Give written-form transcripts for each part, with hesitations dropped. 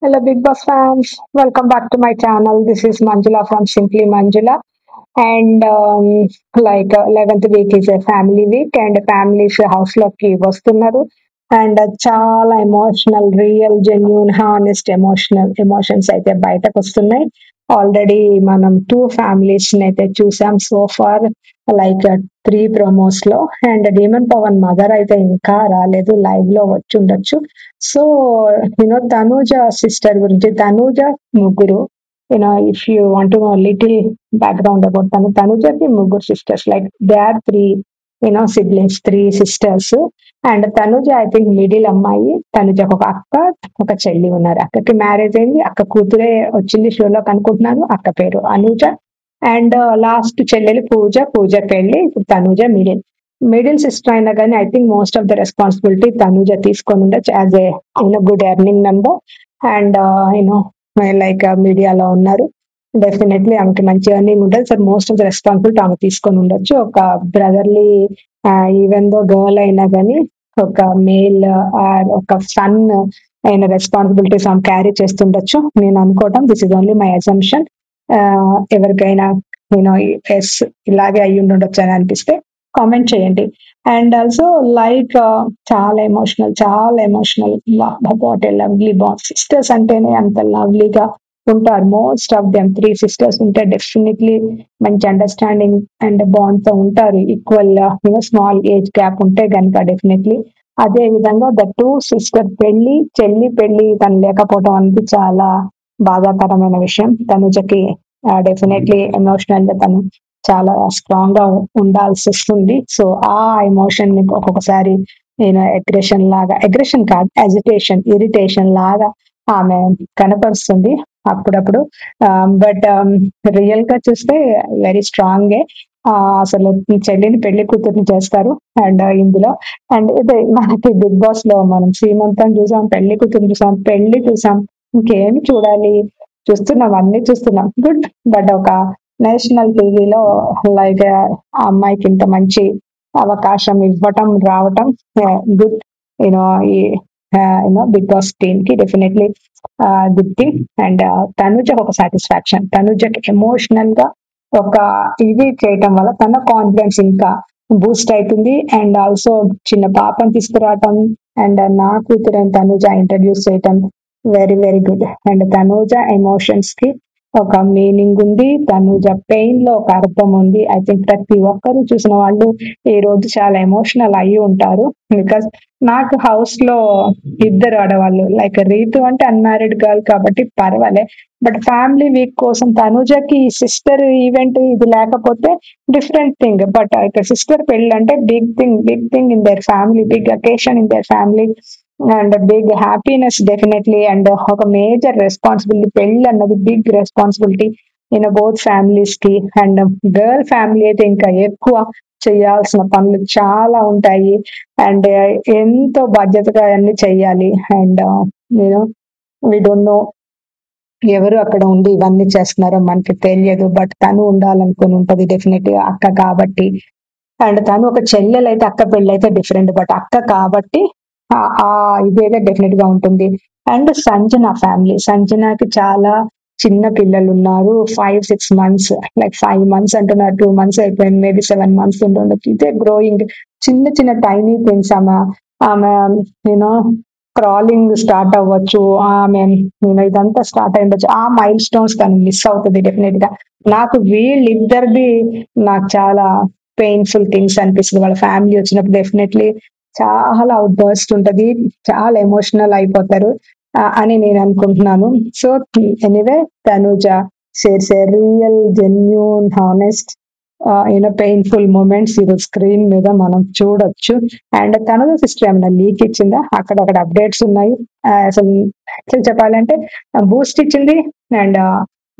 Hello, Big Boss fans. Welcome back to my channel. This is Manjula from Simply Manjula. And 11th week is a family week, and families house లోకి వస్తున్నారు. And చాలా emotional, real, genuine, honest emotions అయితే బయటకు వస్తున్నాయి. Already మనం two families అయితే చూసాం so far, like three promos లో. అండ్ డీమన్ పవన్ మదర్ అయితే ఇంకా రాలేదు, లైవ్ లో వచ్చి ఉండొచ్చు. సో తనూజ సిస్టర్ గురించి, తనూజ ముగ్గురు, if you want to know a little background about Tanujaki ముగ్గురు sisters, like they are three, siblings, three sisters. And Tanuja I think middle అమ్మాయి. తనుజకు ఒక అక్క, ఒక చెల్లి ఉన్నారు. అక్కకి మ్యారేజ్ అయింది, అక్క కూతురే వచ్చింది షోలో కనుకుంటున్నాను. అక్క పేరు అనూజ. అండ్ లాస్ట్ చెల్లెలు పూజ. పూజ పెళ్లి. ఇప్పుడు తనుజ మిడిల్ సిస్టర్ అయినా కానీ I think most of the responsibility Tanuja తీసుకొని ఉండొచ్చు as a good earning member. And like మీడియాలో ఉన్నారు. డెఫినెట్లీ ఆమెకి మంచి ఎర్నింగ్ ఉంటుంది. So most of the responsibility ఆమె తీసుకొని ఉండొచ్చు. ఒక బ్రదర్లీ, ఈవెన్ దో గర్ల్ అయినా కానీ ఒక మేల్ ఒక సన్ అయిన రెస్పాన్సిబిలిటీస్ ఆమె క్యారీ చేస్తుండొచ్చు నేను అనుకోవటం. This is only my assumption. ఎవరికైనా ఎస్ ఇలాగే అయ్యి ఉండొచ్చు అని అనిపిస్తే కామెంట్ చేయండి. అండ్ ఆల్సో లైక్ చాలా emotional what a lovely bond. Sisters అంటేనే అంత లవ్లీగా ఉంటారు. Most of them three sisters ఉంటే డెఫినెట్లీ మంచి అండర్స్టాండింగ్ అండ్ బాండ్ తో ఉంటారు. ఈక్వల్ స్మాల్ ఏజ్ గ్యాప్ ఉంటే కనుక డెఫినెట్లీ. అదే విధంగా ద టూ సిస్టర్ చెల్లి పెళ్లి తను లేకపోవడం అనేది చాలా బాధాకరమైన విషయం. తనుజకి డెఫినెట్లీ ఎమోషనల్ గా తను చాలా స్ట్రాంగ్ గా ఉండాల్సి వస్తుంది. సో ఆ ఎమోషన్ ని ఒక్కొక్కసారి అగ్రెషన్ కాదు, ఇరిటేషన్ లాగా ఆమె కనపరుస్తుంది అప్పుడప్పుడు. బట్ రియల్ గా చూస్తే వెరీ స్ట్రాంగే. అసలు చెల్లిని పెళ్లి కూతుర్ని చేస్తారు. అండ్ ఇందులో అండ్ ఇది మనకి బిగ్ బాస్ లో మనం శ్రీమంతం చూసాం, పెళ్లి కూతురు చూసాం, పెళ్లి చూసాం. ఇంకేమి చూడాలి? అన్ని చూస్తున్నాం. గుడ్. బట్ ఒక నేషనల్ టీవీలో లైక్ ఆ అమ్మాయికి ఇంత మంచి అవకాశం ఇవ్వటం రావటం గుడ్. యూనో ఈ బిగ్ బాస్ టీమ్ కి డెఫినెట్లీ గుడ్ థింగ్. అండ్ తనుజకు ఒక సాటిస్ఫాక్షన్. తనుజకి ఎమోషనల్ గా ఒక ఇది చేయటం వల్ల తన కాన్ఫిడెన్స్ ఇంకా బూస్ట్ అవుతుంది. అండ్ ఆల్సో చిన్న పాపని తీసుకురావటం అండ్ నా కూతురు తనుజ ఇంట్రడ్యూస్ చేయటం very very good. And Tanuja emotions కి ఒక మీనింగ్ ఉంది. తనుజ పెయిన్ లో ఒక అర్థం ఉంది. ఐ థింక్ ప్రతి ఒక్కరు చూసిన వాళ్ళు ఈ రోజు చాలా ఎమోషనల్ అయ్యి ఉంటారు. బికాస్ నాకు హౌస్ లో ఇద్దరు ఆడవాళ్ళు, లైక్ రీతు అంటే అన్మ్యారీడ్ గర్ల్ కాబట్టి పర్వాలే. బట్ ఫ్యామిలీ వీక్ కోసం తనుజకి సిస్టర్ ఈవెంట్ ఇది లేకపోతే డిఫరెంట్ థింగ్. బట్ ఇక్కడ సిస్టర్ పెళ్ళి అంటే big thing in their family, big occasion in their family and big happiness definitely. And ఒక మేజర్ రెస్పాన్సిబిలిటీ. పెళ్ళి అన్నది బిగ్ రెస్పాన్సిబిలిటీ బోత్ ఫ్యామిలీస్ కి. అండ్ గర్ల్ ఫ్యామిలీ అయితే ఇంకా ఎక్కువ చేయాల్సిన పనులు చాలా ఉంటాయి. అండ్ ఎంతో బాధ్యతగా అన్ని చెయ్యాలి. అండ్ నేను వి డోంట్ నో ఎవరు అక్కడ ఉండి ఇవన్నీ చేస్తున్నారో మనకి తెలియదు. బట్ తను ఉండాలనుకుని ఉంటది డెఫినెట్ గా, అక్క కాబట్టి. అండ్ తను ఒక చెల్లెలు అయితే అక్క పెళ్ళి అయితే డిఫరెంట్, బట్ అక్క కాబట్టి ఆ ఇదైతే డెఫినెట్ గా ఉంటుంది. అండ్ సంజనాకి చాలా చిన్న పిల్లలు ఉన్నారు. 5-6 months, లైక్ 5 months అంటున్నారు, 2 months అయిపోయింది, మేబీ 7 months ఉండొచ్చు. ఇదే గ్రోయింగ్ చిన్న టైనీ థింగ్స్. ఆమె యూనో క్రాలింగ్ స్టార్ట్ అవ్వచ్చు. ఆమె ఇదంతా స్టార్ట్ అయి ఉండొచ్చు. ఆ మైల్ స్టోన్స్ తను మిస్ అవుతుంది డెఫినెట్ గా. నాకు వీళ్ళిద్దరిది నాకు చాలా పెయిన్ఫుల్ థింగ్స్ అనిపిస్తుంది. వాళ్ళ ఫ్యామిలీ వచ్చినప్పుడు డెఫినెట్లీ చాలా అవుట్ బర్స్ట్ ఉంటది, చాలా ఎమోషనల్ అయిపోతారు అని నేను అనుకుంటున్నాను. So anyway Tanuja shares a real, genuine, honest painful moments ఈరోజు స్క్రీన్ మీద మనం చూడొచ్చు. అండ్ తనది సిస్టర్ ఏమైనా లీక్ ఇచ్చిందా? అక్కడక్కడ అప్డేట్స్ ఉన్నాయి. అసలు యాక్చువల్ చెప్పాలంటే బూస్ట్ ఇచ్చింది. And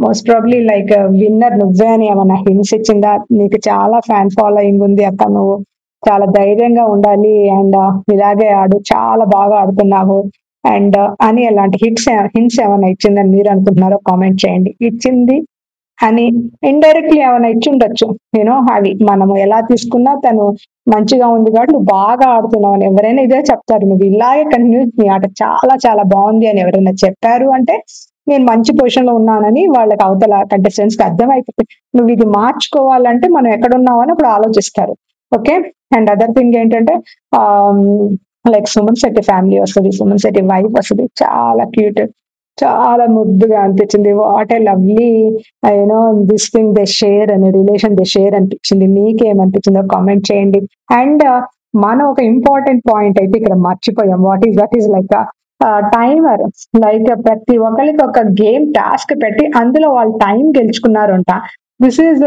most probably like winner నువ్వే అని ఏమైనా హింట్స్ ఇచ్చిందా? నీకు చాలా ఫ్యాన్ ఫాలోయింగ్ ఉంది అక్క, నువ్వు చాలా ధైర్యంగా ఉండాలి అండ్ ఇలాగే ఆడు, చాలా బాగా ఆడుతున్నావు అండ్ అని ఎలాంటి హింట్స్ ఏమైనా ఇచ్చిందని మీరు అనుకుంటున్నారో కామెంట్ చేయండి. ఇచ్చింది అని ఇండైరెక్ట్లీ ఏమైనా ఇచ్చి ఉండొచ్చు. అవి మనము ఎలా తీసుకున్నా తను మంచిగా ఉంది కాబట్టి నువ్వు బాగా ఆడుతున్నావు అని ఎవరైనా ఇదే చెప్తారు. నువ్వు ఇలాగే కంటిన్యూ, నీ ఆట చాలా చాలా బాగుంది అని ఎవరైనా చెప్పారు అంటే నేను మంచి పొజిషన్ లో ఉన్నానని వాళ్ళకి అవతల కంటెస్టెంట్స్ కి అర్థమైపోతుంది. నువ్వు ఇది మార్చుకోవాలంటే మనం ఎక్కడున్నావు అని అప్పుడు ఆలోచిస్తారు. ఓకే. అండ్ అదర్ థింగ్ ఏంటంటే లైక్ సుమన్ శెట్టి ఫ్యామిలీ వస్తది. సుమన్ శెట్టి వైఫ్ వస్తది. చాలా క్యూట్, చాలా ముద్దుగా అనిపించింది. What a lovely you know this thing they share అనే రిలేషన్ దే షేర్ అనిపించింది. మీకేమనిపించిందో కామెంట్ చేయండి. అండ్ మనం ఒక ఇంపార్టెంట్ పాయింట్ అయితే ఇక్కడ మర్చిపోయాం. What is like timer. Like ప్రతి ఒక్కరికి ఒక గేమ్ టాస్క్ పెట్టి అందులో వాళ్ళు టైం గెలుచుకున్నారంట. This is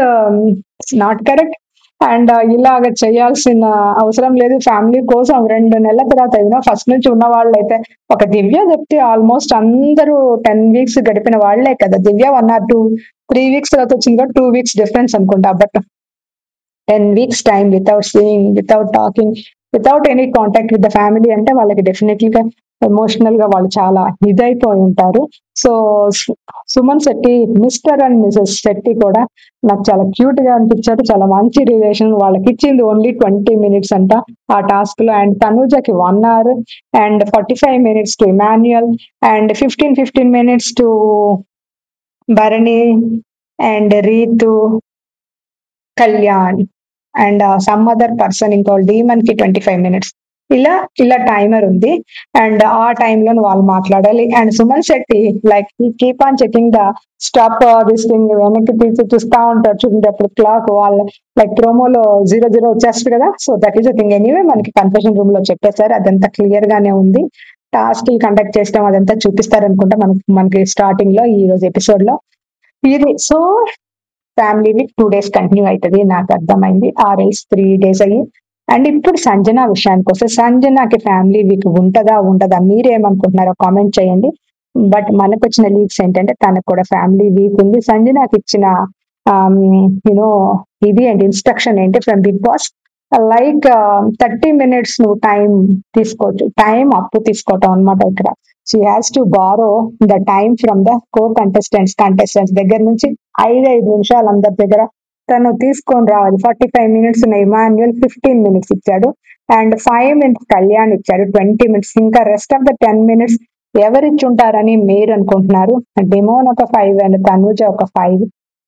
not correct. And ఇలాగ చేయాల్సిన అవసరం లేదు. ఫ్యామిలీ కోసం 2 నెలల తర్వాత ఫస్ట్ నుంచి ఉన్న వాళ్ళైతే ఒక దివ్య చెప్తే ఆల్మోస్ట్ అందరూ 10 వీక్స్ గడిపిన వాళ్లే కదా. దివ్య 1 or 2-3 వీక్స్ తర్వాత వచ్చింది కదా, 2 వీక్స్ డిఫరెన్స్ అనుకుంటా. But 10 weeks time without seeing, without talking, without any contact with the family అంటే వాళ్ళకి డెఫినెట్లీగా ఎమోషనల్ గా వాళ్ళు చాలా ఇదైపోయి ఉంటారు. So Suman Shetty, mister and Mrs Shetty కూడా నాకు చాలా క్యూట్ గా అనిపించారు. చాలా మంచి రిలేషన్. వాళ్ళకి ఇచ్చింది ఓన్లీ 20 మినిట్స్ అంట ఆ టాస్క్ లో. అండ్ తనుజకి 1 hour and 45 minutes to Emmanuel and 15 minutes to Bharani and Ritu, Kalyan and some other person ఇంకో డీమన్ కి 25 మినిట్స్. ఇలా టైమర్ ఉంది. అండ్ ఆ టైంలో వాళ్ళు మాట్లాడాలి. And Suman Shetty like keep on checking the stop this thing, వెనక్కి తీసి చూస్తా ఉంటారు చూడండి అప్పుడు క్లాక్. వాళ్ళ లైక్ ప్రోమోలో 00 వచ్చేస్తుంది కదా. So that is the thing. Anyway మనకి కన్ఫెషన్ రూమ్ లో చెప్పేశారు. అదంతా క్లియర్ గానే ఉంది. టాస్క్ కండక్ట్ చేస్తాం అదంతా చూపిస్తారు అనుకుంటా మనకి స్టార్టింగ్ లో ఈ రోజు ఎపిసోడ్ లో ఇది. So family week 2 days continue అవుతుంది నాకు అర్థమైంది. ఆర్ఎల్స్ 3 days అయ్యి. అండ్ ఇప్పుడు సంజన విషయానికి వస్తే సంజనకి ఫ్యామిలీ వీక్ ఉండదా మీరేమనుకుంటున్నారో కామెంట్ చేయండి. బట్ మనకు వచ్చిన లీక్స్ ఏంటంటే తనకు కూడా ఫ్యామిలీ వీక్ ఉంది. సంజనకి ఇచ్చిన యునో ఇది ఏంటి ఇన్స్ట్రక్షన్ ఏంటి from Bigg Boss, like 30 minutes నువ్వు టైం తీసుకోవచ్చు, టైం అప్పు తీసుకోవటం అనమాట. ఇక్కడ she has to borrow the time from the co contestants దగ్గర నుంచి 5 నిమిషాలు అందరి దగ్గర తను తీసుకొని రావాలి. 45 మినిట్స్ ఉన్న ఇమాన్యుయల్ 15 మినిట్స్ ఇచ్చాడు. అండ్ 5 మినిట్స్ కళ్యాణ్ ఇచ్చాడు, 20 మినిట్స్. ఇంకా రెస్ట్ ఆఫ్ ద 10 మినిట్స్ ఎవరు ఇచ్చుంటారని మీరు అనుకుంటున్నారు? డెమోన్ ఒక 5 అండ్ తనుజ ఒక 5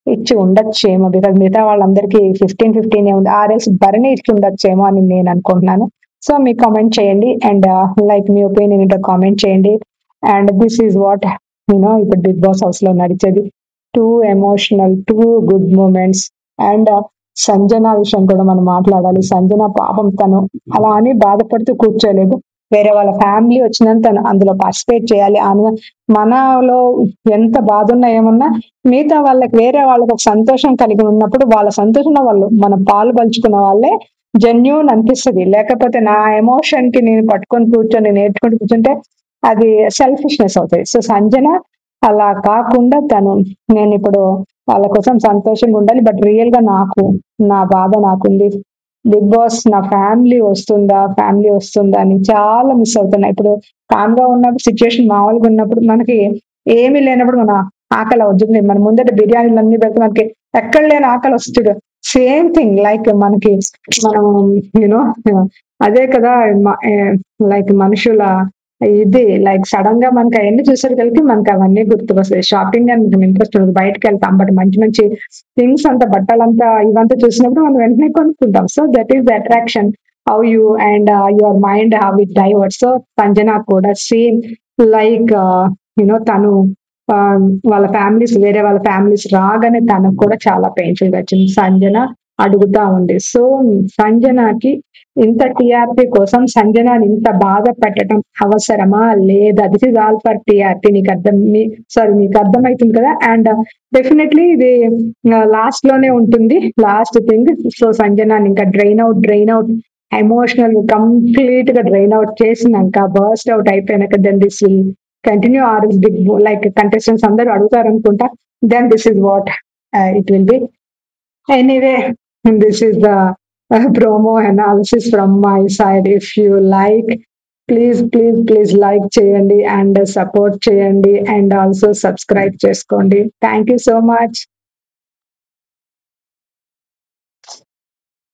ఇచ్చి ఉండొచ్చేమో. బికాజ్ మిగతా వాళ్ళందరికీ 15 ఉంది. ఆర్ఎల్స్ భరణి ఇచ్చి ఉండొచ్చేమో అని నేను అనుకుంటున్నాను. సో మీరు కామెంట్ చేయండి. అండ్ లైక్ మీ ఒపీనియన్ ఏంటో కామెంట్ చేయండి. అండ్ దిస్ ఈజ్ వాట్ ఇప్పుడు బిగ్ బాస్ హౌస్ లో నడిచేది. 2 emotional, 2 good moments. And Sanjana విషయం కూడా మనం మాట్లాడాలి. సంజన పాపం తను అలా అని బాధపడుతూ కూర్చోలేదు. వేరే వాళ్ళ ఫ్యామిలీ వచ్చినంత తను అందులో పార్టిసిపేట్ చేయాలి. మనలో ఎంత బాధ ఉన్నా ఏమన్నా మిగతా వాళ్ళకి, వేరే వాళ్ళకి ఒక సంతోషం కలిగి ఉన్నప్పుడు వాళ్ళ సంతోషంలో వాళ్ళు మనం పాలు పంచుకున్న వాళ్ళే జెన్యూన్ అనిపిస్తుంది. లేకపోతే నా ఎమోషన్ కి నేను పట్టుకొని కూర్చొని నేర్చుకుంటూ కూర్చుంటే అది సెల్ఫిష్నెస్ అవుతుంది. సో సంజన అలా కాకుండా నేను ఇప్పుడు వాళ్ళ కోసం సంతోషంగా ఉండాలి. బట్ రియల్ గా నా బాధ నాకుంది. బిగ్ బాస్ నా ఫ్యామిలీ వస్తుందా అని చాలా మిస్ అవుతున్నా. ఇప్పుడు కామ్ గా ఉన్నప్పుడు, సిచ్యువేషన్ మామూలుగా ఉన్నప్పుడు, మనకి ఏమీ లేనప్పుడు మన ఆకలి అవుతుంది. మన ముందట బిర్యానీలు అన్ని పెడితే మనకి ఎక్కడ లేని ఆకలి వస్తుంది. సేమ్ థింగ్ లైక్ మనం యూనో అదే కదా లైక్ మనుషుల ఇది. లైక్ సడన్ గా మనకి అవన్నీ చూసేసరికి మనకి అవన్నీ గుర్తుకొస్తాయి. షాపింగ్ అని మనకు ఇంట్రెస్ట్ ఉంటుంది, బయటకు వెళ్తాం. బట్ మంచి మంచి థింగ్స్ అంతా, బట్టలంతా ఇవంతా చూసినప్పుడు మనం వెంటనే కొనుక్కుంటాం. So that is the attraction. How you and your mind how it divert. So Sanjana కూడా సేమ్ లైక్ తను వేరే వాళ్ళ ఫ్యామిలీస్ రాగానే తనకు కూడా చాలా పెయిన్ఫుల్ గా వచ్చింది. సంజన అడుగుతా ఉంది. సో సంజనకి ఇంత టీఆర్పీ కోసం సంజనాని ఇంత బాధ పెట్టడం అవసరమా లేదా? This is all for TRP. మీకు అర్థమవుతుంది కదా. అండ్ డెఫినెట్లీ ఇది లాస్ట్ లోనే ఉంటుంది, లాస్ట్ థింగ్. సో సంజనాని ఇంకా డ్రైన్ అవుట్ ఎమోషనల్ కంప్లీట్ గా డ్రైన్ అవుట్ చేసినాక, బర్స్ట్ అవుట్ అయిపోయినాక, then this will continue. Or big like contestants అందరూ అడుగుతారు అనుకుంటా. Then this is what it will be. Anyway, this is the promo analysis from my side. If you like, please like చేయండి and support చేయండి and also subscribe చేసుకోండి. Thank you so much.